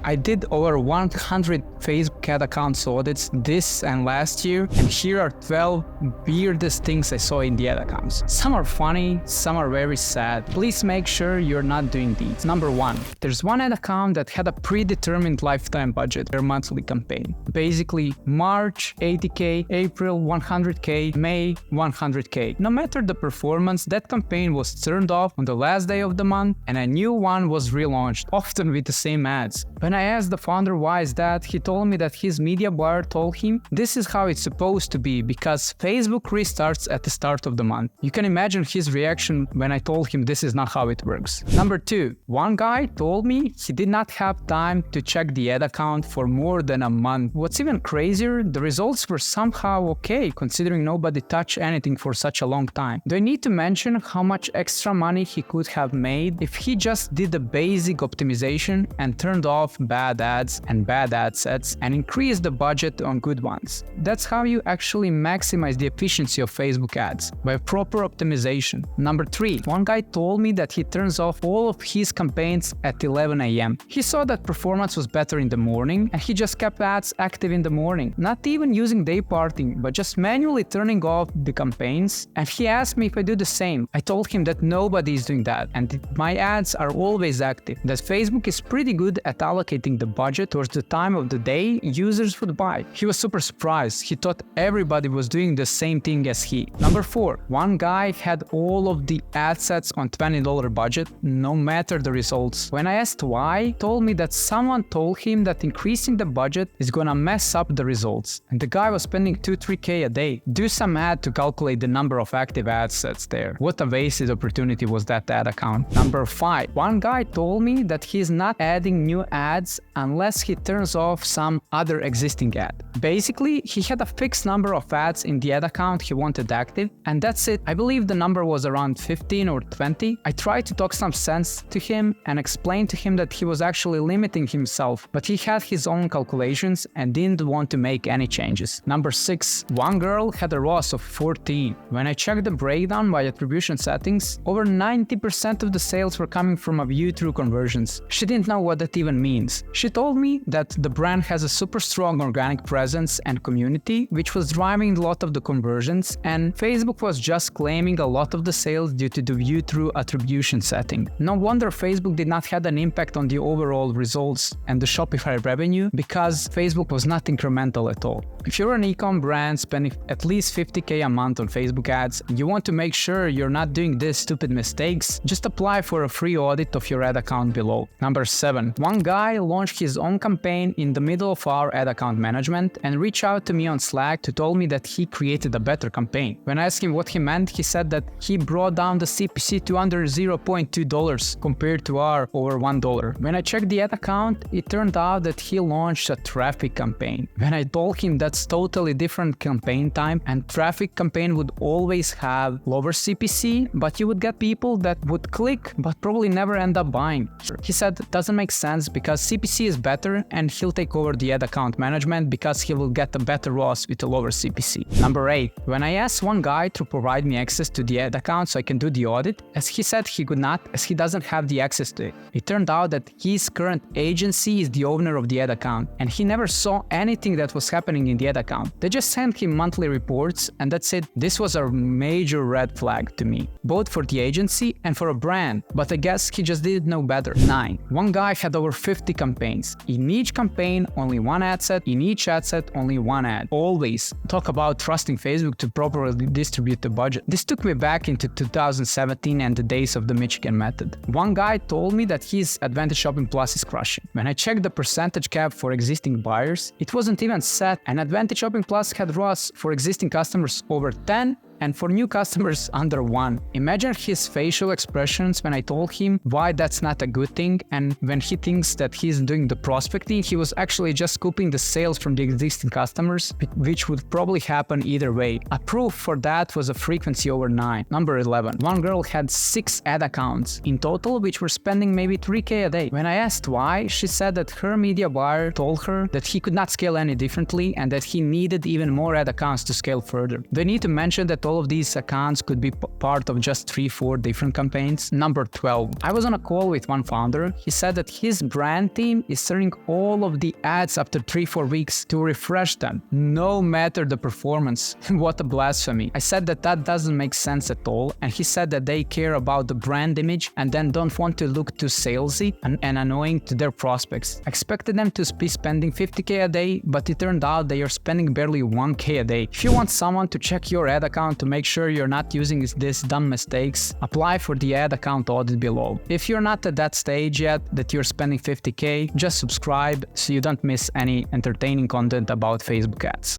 I did over 100 Facebook ad accounts audits this and last year, and here are 12 weirdest things I saw in the ad accounts. Some are funny, some are very sad. Please make sure you're not doing these. Number 1. There's one ad account that had a predetermined lifetime budget per monthly campaign. Basically, March 80k, April 100k, May 100k. No matter the performance, that campaign was turned off on the last day of the month and a new one was relaunched, often with the same ads. When I asked the founder why is that, he told me that his media buyer told him this is how it's supposed to be because Facebook restarts at the start of the month. You can imagine his reaction when I told him this is not how it works. Number 2. One guy told me he did not have time to check the ad account for more than a month. What's even crazier, the results were somehow okay considering nobody touched anything for such a long time. Do I need to mention how much extra money he could have made if he just did the basic optimization and turned off bad ads and bad ad sets and increased the budget on good ones? That's how you actually maximize the efficiency of Facebook ads, by proper optimization. Number 3. One guy told me that he turns off all of his campaigns at 11 a.m. He saw that performance was better in the morning and he just kept ads active in the morning, not even using day parting, but just manually turning off the campaigns. And he asked me if I do the same. I told him that nobody is doing that and my ads are always active, that Facebook is pretty good at allocating the budget towards the time of the day users would buy. He was super surprised. He thought everybody was doing the same thing as he. Number 4. One guy had all of the ad sets on $20 budget, no matter the results. When I asked why, he told me that someone told him that increasing the budget is gonna mess up the results. And the guy was spending 2-3k a day. Do some ad to calculate the number of active ad sets there. What a wasted opportunity was that ad account. Number 5. One guy told me that he's not adding new ads unless he turns off some other existing ad. Basically, he had a fixed number of ads in the ad account he wanted active, and that's it. I believe the number was around 15 or 20. I tried to talk some sense to him and explain to him that he was actually limiting himself, but he had his own calculations and didn't want to make any changes. Number 6. One girl had a ROAS of 14. When I checked the breakdown by attribution settings, over 90% of the sales were coming from a view-through conversions. She didn't know what that even means. She told me that the brand has a super strong organic presence and community, which was driving a lot of the conversions, and Facebook was just claiming a lot of the sales due to the view-through attribution setting. No wonder Facebook did not have an impact on the overall results and the Shopify revenue because Facebook was not incremental at all. If you're an ecom brand spending at least 50k a month on Facebook ads, you want to make sure you're not doing these stupid mistakes, just apply for a free audit of your ad account below. Number 7. One guy launched his own campaign in the middle of our ad account management and reached out to me on Slack to tell me that he created a better campaign. When I asked him what he meant, he said that he brought down the CPC to under $0.2 compared to our over $1. When I checked the ad account, it turned out that he launched a traffic campaign. When I told him that's totally different campaign time and traffic campaign would always have lower CPC, but you would get people that would click but probably never end up buying. He said it doesn't make sense because CPC is better and he'll take over the ad account management because he will get a better ROAS with a lower CPC. Number 8. When I asked one guy to provide me access to the ad account so I can do the audit, as he said he could not as he doesn't have the access to it. It turned out that his current agency is the owner of the ad account and he never saw anything that was happening in the ad account. They just sent him monthly reports and that's it. This was a major red flag to me, both for the agency and for a brand, but I guess he just didn't know better. 9. One guy had over 50 campaigns. In each campaign, only one ad set. In each ad set, only one ad. Always. Talk about trusting Facebook to properly distribute the budget. This took me back into 2017 and the days of the Michigan method. One guy told me that his Advantage Shopping Plus is crushing. When I checked the percentage cap for existing buyers, it wasn't even set, and Advantage Shopping Plus had ROAS for existing customers over 10 and for new customers under 1. Imagine his facial expressions when I told him why that's not a good thing, and when he thinks that he's doing the prospecting, he was actually just scooping the sales from the existing customers, which would probably happen either way. A proof for that was a frequency over 9. Number 11. One girl had 6 ad accounts in total, which were spending maybe 3k a day. When I asked why, she said that her media buyer told her that he could not scale any differently and that he needed even more ad accounts to scale further. They need to mention that that all of these accounts could be part of just 3-4 different campaigns. Number 12. I was on a call with one founder. He said that his brand team is turning all of the ads after 3-4 weeks to refresh them, no matter the performance. What a blasphemy. I said that doesn't make sense at all, and he said that they care about the brand image and then don't want to look too salesy and annoying to their prospects. I expected them to be spending 50k a day, but it turned out they are spending barely 1k a day. If you want someone to check your ad account to make sure you're not using these dumb mistakes, apply for the ad account audit below. If you're not at that stage yet that you're spending 50k, just subscribe so you don't miss any entertaining content about Facebook ads.